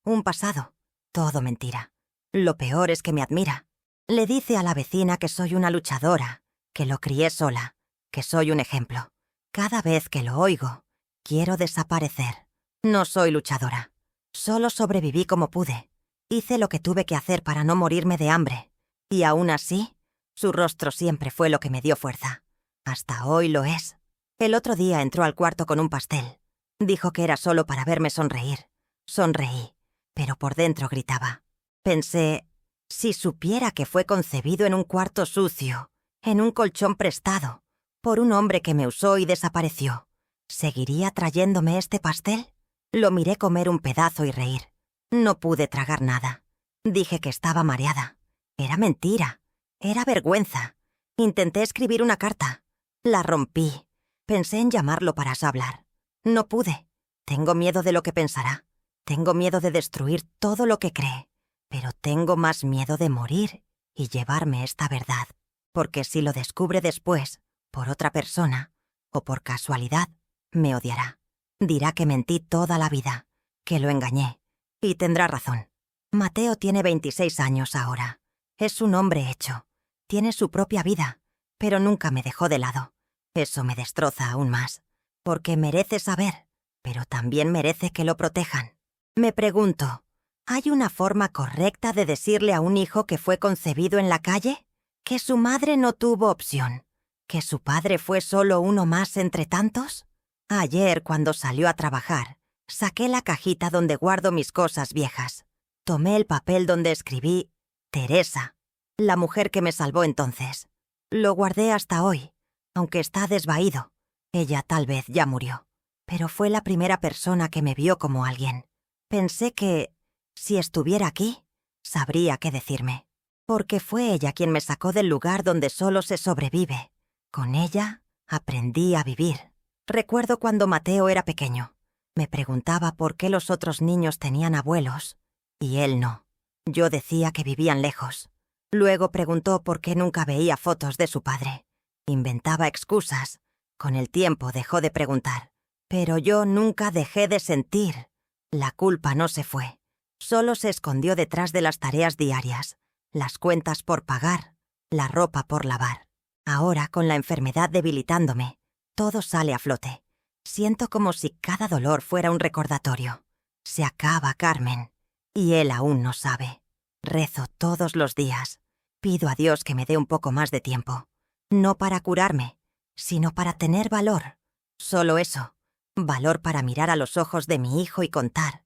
un pasado. Todo mentira. Lo peor es que me admira. Le dice a la vecina que soy una luchadora, que lo crié sola, que soy un ejemplo. Cada vez que lo oigo, quiero desaparecer. No soy luchadora. Solo sobreviví como pude. Hice lo que tuve que hacer para no morirme de hambre. Y aún así, su rostro siempre fue lo que me dio fuerza. Hasta hoy lo es. El otro día entró al cuarto con un pastel. Dijo que era solo para verme sonreír. Sonreí, pero por dentro gritaba. Pensé, si supiera que fue concebido en un cuarto sucio, en un colchón prestado, por un hombre que me usó y desapareció, ¿seguiría trayéndome este pastel? Lo miré comer un pedazo y reír. No pude tragar nada. Dije que estaba mareada. Era mentira. Era vergüenza. Intenté escribir una carta. La rompí. Pensé en llamarlo para hablar. No pude. Tengo miedo de lo que pensará. Tengo miedo de destruir todo lo que cree. Pero tengo más miedo de morir y llevarme esta verdad. Porque si lo descubre después, por otra persona, o por casualidad, me odiará. Dirá que mentí toda la vida, que lo engañé. Y tendrá razón. Mateo tiene 26 años ahora. Es un hombre hecho. Tiene su propia vida, pero nunca me dejó de lado. Eso me destroza aún más. Porque merece saber, pero también merece que lo protejan. Me pregunto, ¿hay una forma correcta de decirle a un hijo que fue concebido en la calle? ¿Que su madre no tuvo opción? ¿Que su padre fue solo uno más entre tantos? Ayer, cuando salió a trabajar, saqué la cajita donde guardo mis cosas viejas. Tomé el papel donde escribí Teresa, la mujer que me salvó entonces. Lo guardé hasta hoy, aunque está desvaído. Ella tal vez ya murió, pero fue la primera persona que me vio como alguien. Pensé que, si estuviera aquí, sabría qué decirme. Porque fue ella quien me sacó del lugar donde solo se sobrevive. Con ella aprendí a vivir. Recuerdo cuando Mateo era pequeño. Me preguntaba por qué los otros niños tenían abuelos y él no. Yo decía que vivían lejos. Luego preguntó por qué nunca veía fotos de su padre. Inventaba excusas. Con el tiempo dejó de preguntar. Pero yo nunca dejé de sentir. La culpa no se fue. Solo se escondió detrás de las tareas diarias, las cuentas por pagar, la ropa por lavar. Ahora, con la enfermedad debilitándome, todo sale a flote. Siento como si cada dolor fuera un recordatorio. Se acaba, Carmen. Y él aún no sabe. Rezo todos los días. Pido a Dios que me dé un poco más de tiempo. No para curarme, sino para tener valor. Solo eso. Valor para mirar a los ojos de mi hijo y contar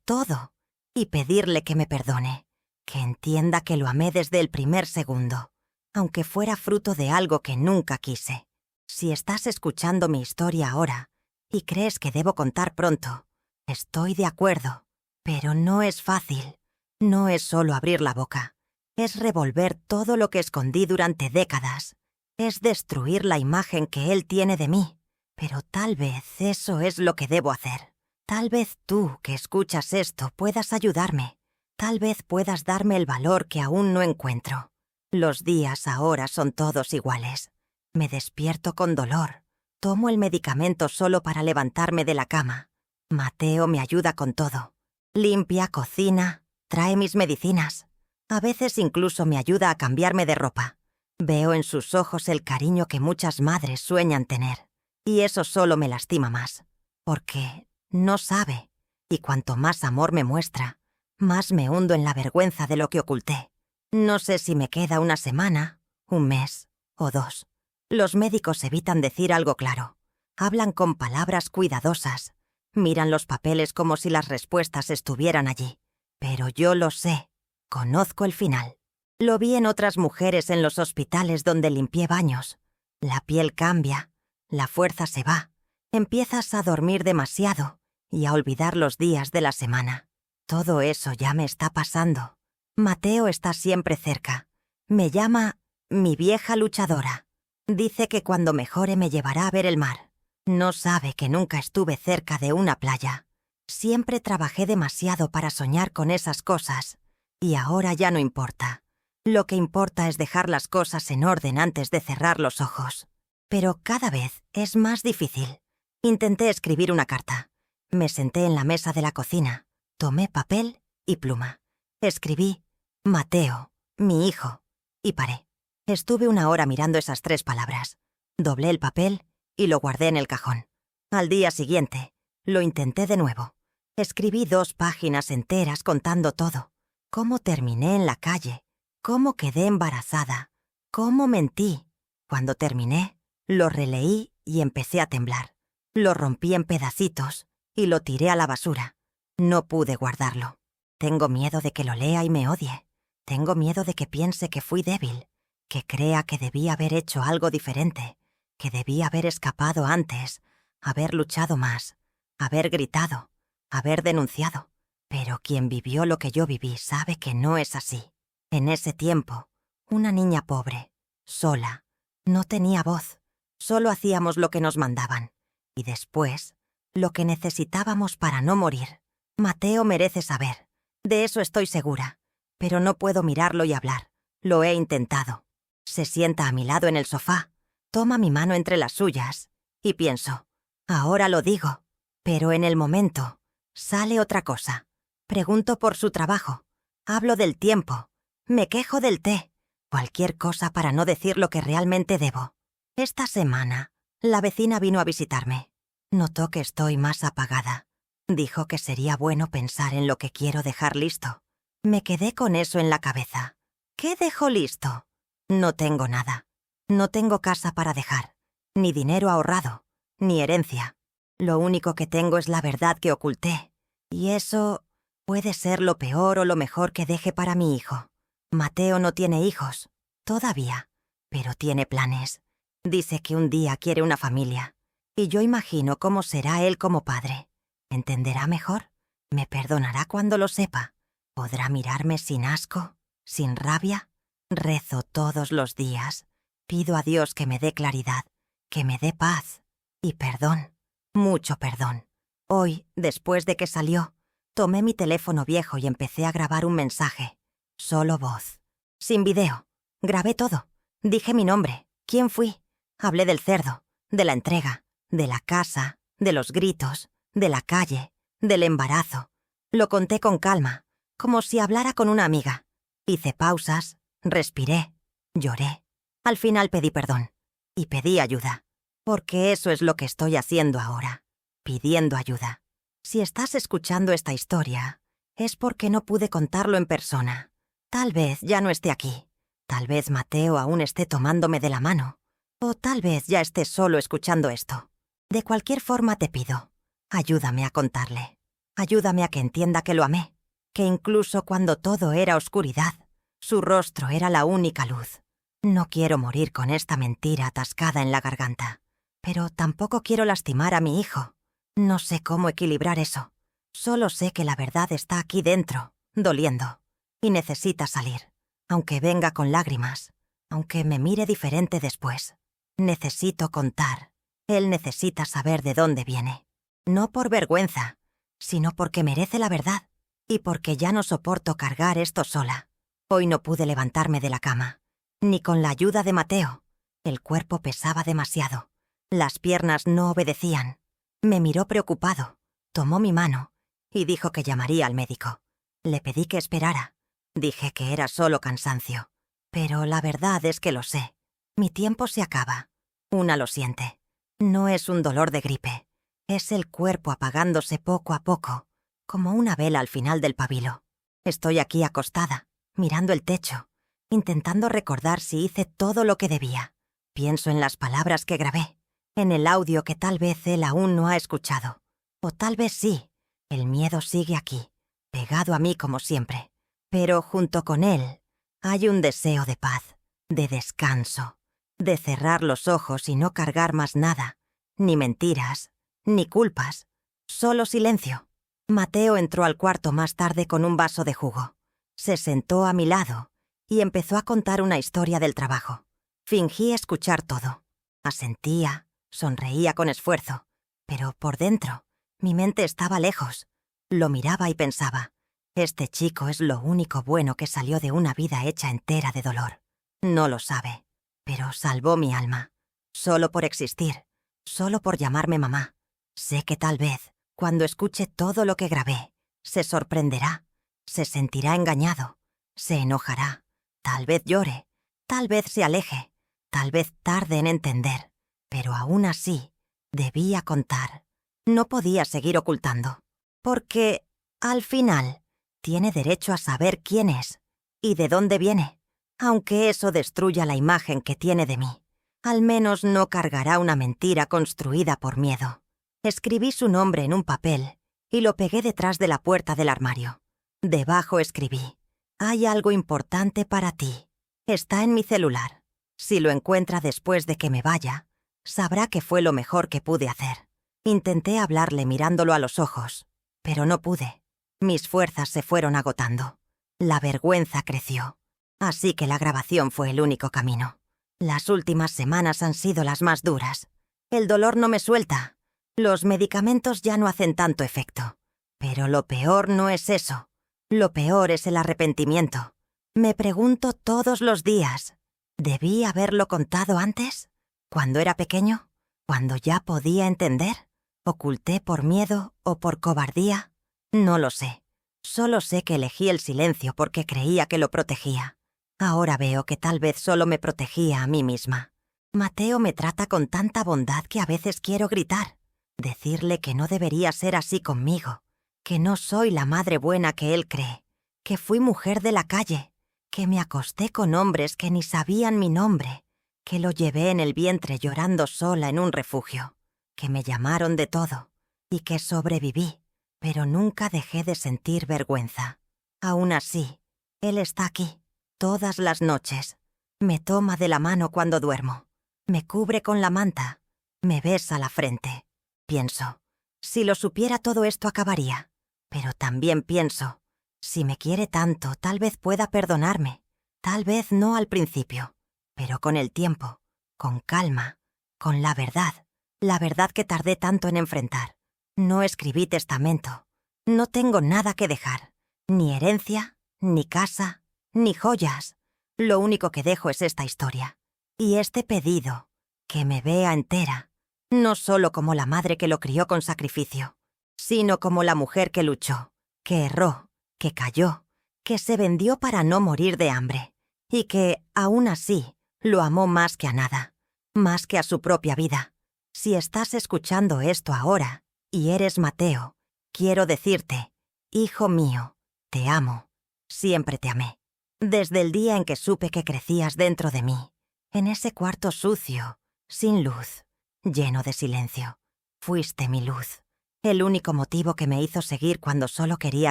todo. Y pedirle que me perdone. Que entienda que lo amé desde el primer segundo. Aunque fuera fruto de algo que nunca quise. Si estás escuchando mi historia ahora y crees que debo contar pronto, estoy de acuerdo. Pero no es fácil. No es solo abrir la boca. Es revolver todo lo que escondí durante décadas. Es destruir la imagen que él tiene de mí. Pero tal vez eso es lo que debo hacer. Tal vez tú, que escuchas esto, puedas ayudarme. Tal vez puedas darme el valor que aún no encuentro. Los días ahora son todos iguales. Me despierto con dolor. Tomo el medicamento solo para levantarme de la cama. Mateo me ayuda con todo. Limpia, cocina, trae mis medicinas. A veces incluso me ayuda a cambiarme de ropa. Veo en sus ojos el cariño que muchas madres sueñan tener. Y eso solo me lastima más. Porque no sabe. Y cuanto más amor me muestra, más me hundo en la vergüenza de lo que oculté. No sé si me queda una semana, un mes o 2. Los médicos evitan decir algo claro. Hablan con palabras cuidadosas. Miran los papeles como si las respuestas estuvieran allí. Pero yo lo sé. Conozco el final. Lo vi en otras mujeres en los hospitales donde limpié baños. La piel cambia. La fuerza se va. Empiezas a dormir demasiado y a olvidar los días de la semana. Todo eso ya me está pasando. Mateo está siempre cerca. Me llama mi vieja luchadora. Dice que cuando mejore me llevará a ver el mar. No sabe que nunca estuve cerca de una playa. Siempre trabajé demasiado para soñar con esas cosas. Y ahora ya no importa. Lo que importa es dejar las cosas en orden antes de cerrar los ojos. Pero cada vez es más difícil. Intenté escribir una carta. Me senté en la mesa de la cocina. Tomé papel y pluma. Escribí Mateo, mi hijo. Y paré. Estuve 1 hora mirando esas 3 palabras. Doblé el papel y lo guardé en el cajón. Al día siguiente, lo intenté de nuevo. Escribí 2 páginas enteras contando todo. Cómo terminé en la calle, cómo quedé embarazada, cómo mentí. Cuando terminé, lo releí y empecé a temblar. Lo rompí en pedacitos y lo tiré a la basura. No pude guardarlo. Tengo miedo de que lo lea y me odie. Tengo miedo de que piense que fui débil, que crea que debí haber hecho algo diferente, que debí haber escapado antes, haber luchado más, haber gritado, haber denunciado. Pero quien vivió lo que yo viví sabe que no es así. En ese tiempo, una niña pobre, sola, no tenía voz, solo hacíamos lo que nos mandaban. Y después, lo que necesitábamos para no morir. Mateo merece saber. De eso estoy segura. Pero no puedo mirarlo y hablar. Lo he intentado. Se sienta a mi lado en el sofá, toma mi mano entre las suyas, y pienso, ahora lo digo. Pero en el momento, sale otra cosa. Pregunto por su trabajo. Hablo del tiempo. Me quejo del té. Cualquier cosa para no decir lo que realmente debo. Esta semana, la vecina vino a visitarme. Notó que estoy más apagada. Dijo que sería bueno pensar en lo que quiero dejar listo. Me quedé con eso en la cabeza. ¿Qué dejo listo? No tengo nada. No tengo casa para dejar, ni dinero ahorrado, ni herencia. Lo único que tengo es la verdad que oculté. Y eso puede ser lo peor o lo mejor que deje para mi hijo. Mateo no tiene hijos, todavía, pero tiene planes. Dice que un día quiere una familia. Y yo imagino cómo será él como padre. ¿Entenderá mejor? ¿Me perdonará cuando lo sepa? ¿Podrá mirarme sin asco, sin rabia? Rezo todos los días. Pido a Dios que me dé claridad, que me dé paz y perdón, mucho perdón. Hoy, después de que salió, tomé mi teléfono viejo y empecé a grabar un mensaje. Solo voz. Sin video. Grabé todo. Dije mi nombre, quién fui. Hablé del cerdo, de la entrega, de la casa, de los gritos, de la calle, del embarazo. Lo conté con calma, como si hablara con una amiga. Hice pausas, respiré, lloré. Al final pedí perdón y pedí ayuda, porque eso es lo que estoy haciendo ahora, pidiendo ayuda. Si estás escuchando esta historia, es porque no pude contarlo en persona. Tal vez ya no esté aquí. Tal vez Mateo aún esté tomándome de la mano. O tal vez ya esté solo escuchando esto. De cualquier forma te pido, ayúdame a contarle. Ayúdame a que entienda que lo amé, que incluso cuando todo era oscuridad, su rostro era la única luz. No quiero morir con esta mentira atascada en la garganta, pero tampoco quiero lastimar a mi hijo. No sé cómo equilibrar eso. Solo sé que la verdad está aquí dentro, doliendo, y necesita salir, aunque venga con lágrimas, aunque me mire diferente después. Necesito contar. Él necesita saber de dónde viene. No por vergüenza, sino porque merece la verdad y porque ya no soporto cargar esto sola. Hoy no pude levantarme de la cama, ni con la ayuda de Mateo. El cuerpo pesaba demasiado. Las piernas no obedecían. Me miró preocupado, tomó mi mano y dijo que llamaría al médico. Le pedí que esperara. Dije que era solo cansancio. Pero la verdad es que lo sé. Mi tiempo se acaba. Una lo siente. No es un dolor de gripe. Es el cuerpo apagándose poco a poco, como una vela al final del pabilo. Estoy aquí acostada, mirando el techo, intentando recordar si hice todo lo que debía. Pienso en las palabras que grabé, en el audio que tal vez él aún no ha escuchado. O tal vez sí. El miedo sigue aquí, pegado a mí como siempre. Pero junto con él hay un deseo de paz, de descanso, de cerrar los ojos y no cargar más nada, ni mentiras, ni culpas, solo silencio. Mateo entró al cuarto más tarde con un vaso de jugo. Se sentó a mi lado y empezó a contar una historia del trabajo. Fingí escuchar todo. Asentía, sonreía con esfuerzo, pero por dentro, mi mente estaba lejos. Lo miraba y pensaba, este chico es lo único bueno que salió de una vida hecha entera de dolor. No lo sabe, pero salvó mi alma. Solo por existir, solo por llamarme mamá. Sé que tal vez, cuando escuche todo lo que grabé, se sorprenderá, se sentirá engañado, Se enojará, tal vez llore, tal vez se aleje, tal vez tarde en entender, pero aún así debía contar. No podía seguir ocultando, porque, al final, tiene derecho a saber quién es y de dónde viene, aunque eso destruya la imagen que tiene de mí. Al menos no cargará una mentira construida por miedo. Escribí su nombre en un papel y lo pegué detrás de la puerta del armario. Debajo escribí: «Hay algo importante para ti. Está en mi celular. Si lo encuentra después de que me vaya, sabrá que fue lo mejor que pude hacer». Intenté hablarle mirándolo a los ojos, pero no pude. Mis fuerzas se fueron agotando. La vergüenza creció. Así que la grabación fue el único camino. Las últimas semanas han sido las más duras. El dolor no me suelta. Los medicamentos ya no hacen tanto efecto. Pero lo peor no es eso. Lo peor es el arrepentimiento. Me pregunto todos los días, ¿debí haberlo contado antes? ¿Cuando era pequeño? ¿Cuando ya podía entender? ¿Oculté por miedo o por cobardía? No lo sé. Solo sé que elegí el silencio porque creía que lo protegía. Ahora veo que tal vez solo me protegía a mí misma. Mateo me trata con tanta bondad que a veces quiero gritar. Decirle que no debería ser así conmigo, que no soy la madre buena que él cree, que fui mujer de la calle, que me acosté con hombres que ni sabían mi nombre, que lo llevé en el vientre llorando sola en un refugio, que me llamaron de todo y que sobreviví, pero nunca dejé de sentir vergüenza. Aún así, él está aquí, todas las noches. Me toma de la mano cuando duermo, me cubre con la manta, me besa la frente. Pienso, si lo supiera todo esto acabaría. Pero también pienso, si me quiere tanto, tal vez pueda perdonarme. Tal vez no al principio, pero con el tiempo, con calma, con la verdad que tardé tanto en enfrentar. No escribí testamento. No tengo nada que dejar. Ni herencia, ni casa, ni joyas. Lo único que dejo es esta historia. Y este pedido, que me vea entera. No solo como la madre que lo crió con sacrificio, sino como la mujer que luchó, que erró, que cayó, que se vendió para no morir de hambre, y que, aún así, lo amó más que a nada, más que a su propia vida. Si estás escuchando esto ahora, y eres Mateo, quiero decirte, hijo mío, te amo, siempre te amé. Desde el día en que supe que crecías dentro de mí, en ese cuarto sucio, sin luz, lleno de silencio. Fuiste mi luz, el único motivo que me hizo seguir cuando solo quería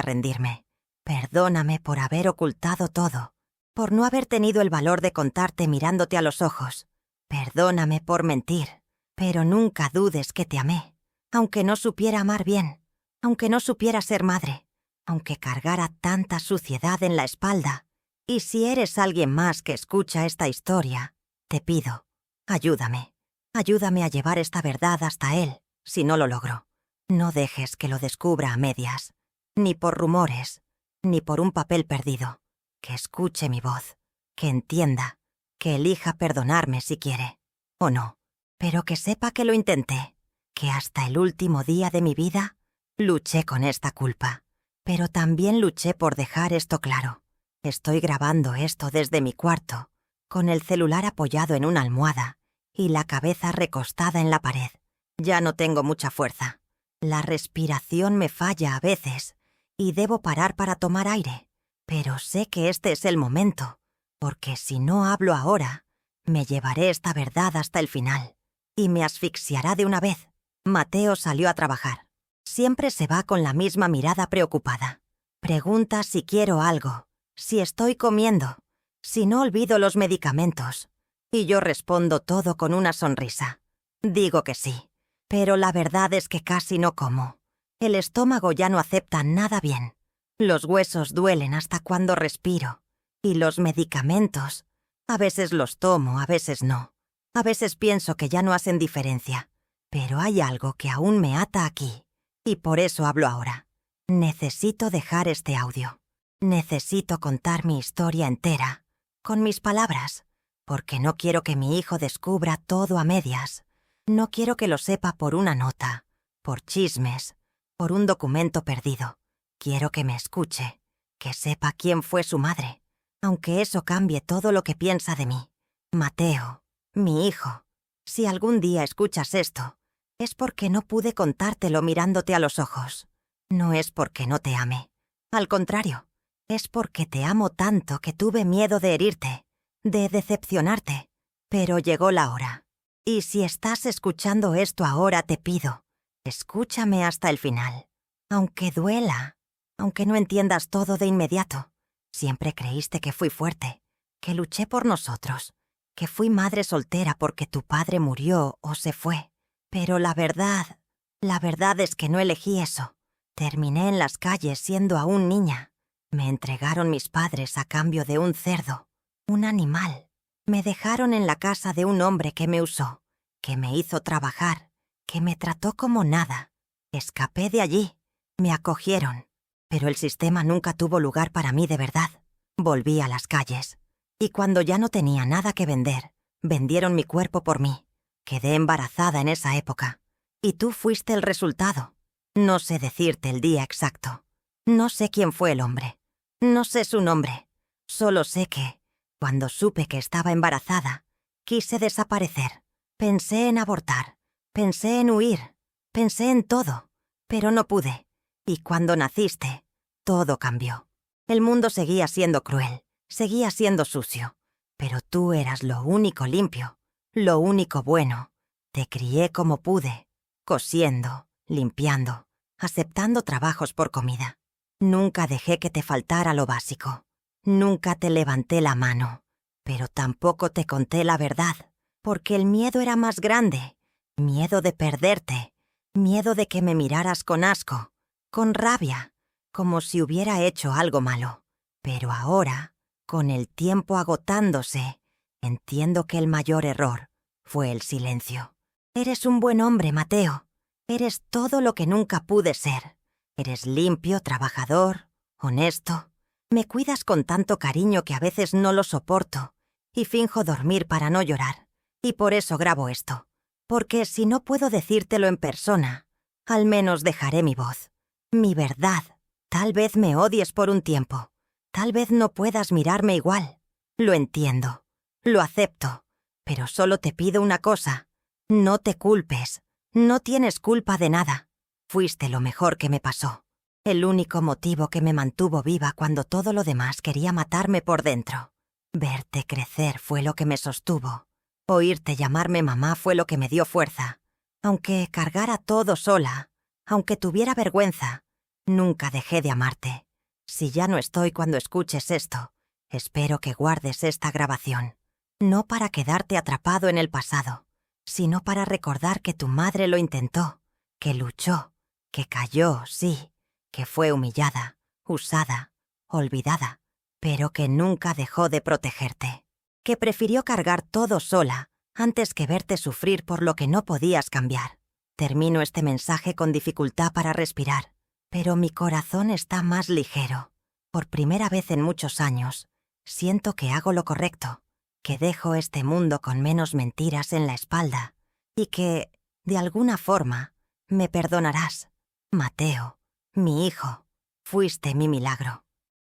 rendirme. Perdóname por haber ocultado todo, por no haber tenido el valor de contarte mirándote a los ojos. Perdóname por mentir, pero nunca dudes que te amé, aunque no supiera amar bien, aunque no supiera ser madre, aunque cargara tanta suciedad en la espalda. Y si eres alguien más que escucha esta historia, te pido, ayúdame. Ayúdame a llevar esta verdad hasta él, si no lo logro. No dejes que lo descubra a medias, ni por rumores, ni por un papel perdido. Que escuche mi voz, que entienda, que elija perdonarme si quiere, o no, pero que sepa que lo intenté, que hasta el último día de mi vida luché con esta culpa. Pero también luché por dejar esto claro. Estoy grabando esto desde mi cuarto, con el celular apoyado en una almohada y la cabeza recostada en la pared. Ya no tengo mucha fuerza. La respiración me falla a veces y debo parar para tomar aire. Pero sé que este es el momento, porque si no hablo ahora, me llevaré esta verdad hasta el final y me asfixiará de una vez. Mateo salió a trabajar. Siempre se va con la misma mirada preocupada. Pregunta si quiero algo, si estoy comiendo, si no olvido los medicamentos. Y yo respondo todo con una sonrisa. Digo que sí, pero la verdad es que casi no como. El estómago ya no acepta nada bien. Los huesos duelen hasta cuando respiro. Y los medicamentos, a veces los tomo, a veces no. A veces pienso que ya no hacen diferencia. Pero hay algo que aún me ata aquí. Y por eso hablo ahora. Necesito dejar este audio. Necesito contar mi historia entera, con mis palabras. Porque no quiero que mi hijo descubra todo a medias. No quiero que lo sepa por una nota, por chismes, por un documento perdido. Quiero que me escuche, que sepa quién fue su madre, aunque eso cambie todo lo que piensa de mí. Mateo, mi hijo, si algún día escuchas esto, es porque no pude contártelo mirándote a los ojos. No es porque no te ame. Al contrario, es porque te amo tanto que tuve miedo de herirte, de decepcionarte. Pero llegó la hora. Y si estás escuchando esto ahora, te pido, escúchame hasta el final. Aunque duela, aunque no entiendas todo de inmediato, siempre creíste que fui fuerte, que luché por nosotros, que fui madre soltera porque tu padre murió o se fue. Pero la verdad es que no elegí eso. Terminé en las calles siendo aún niña. Me entregaron mis padres a cambio de un cerdo, un animal. Me dejaron en la casa de un hombre que me usó, que me hizo trabajar, que me trató como nada. Escapé de allí. Me acogieron. Pero el sistema nunca tuvo lugar para mí de verdad. Volví a las calles. Y cuando ya no tenía nada que vender, vendieron mi cuerpo por mí. Quedé embarazada en esa época. Y tú fuiste el resultado. No sé decirte el día exacto. No sé quién fue el hombre. No sé su nombre. Solo sé que, cuando supe que estaba embarazada, quise desaparecer. Pensé en abortar. Pensé en huir. Pensé en todo. Pero no pude. Y cuando naciste, todo cambió. El mundo seguía siendo cruel. Seguía siendo sucio. Pero tú eras lo único limpio. Lo único bueno. Te crié como pude, cosiendo, limpiando, aceptando trabajos por comida. Nunca dejé que te faltara lo básico. Nunca te levanté la mano. Pero tampoco te conté la verdad, porque el miedo era más grande. Miedo de perderte. Miedo de que me miraras con asco, con rabia, como si hubiera hecho algo malo. Pero ahora, con el tiempo agotándose, entiendo que el mayor error fue el silencio. Eres un buen hombre, Mateo. Eres todo lo que nunca pude ser. Eres limpio, trabajador, honesto. Me cuidas con tanto cariño que a veces no lo soporto y finjo dormir para no llorar. Y por eso grabo esto. Porque si no puedo decírtelo en persona, al menos dejaré mi voz. Mi verdad. Tal vez me odies por un tiempo. Tal vez no puedas mirarme igual. Lo entiendo. Lo acepto. Pero solo te pido una cosa. No te culpes. No tienes culpa de nada. Fuiste lo mejor que me pasó. El único motivo que me mantuvo viva cuando todo lo demás quería matarme por dentro. Verte crecer fue lo que me sostuvo. Oírte llamarme mamá fue lo que me dio fuerza. Aunque cargara todo sola, aunque tuviera vergüenza, nunca dejé de amarte. Si ya no estoy cuando escuches esto, espero que guardes esta grabación. No para quedarte atrapado en el pasado, sino para recordar que tu madre lo intentó, que luchó, que cayó, sí, que fue humillada, usada, olvidada, pero que nunca dejó de protegerte. Que prefirió cargar todo sola antes que verte sufrir por lo que no podías cambiar. Termino este mensaje con dificultad para respirar, pero mi corazón está más ligero. Por primera vez en muchos años, siento que hago lo correcto, que dejo este mundo con menos mentiras en la espalda y que, de alguna forma, me perdonarás. Mateo, mi hijo, fuiste mi milagro.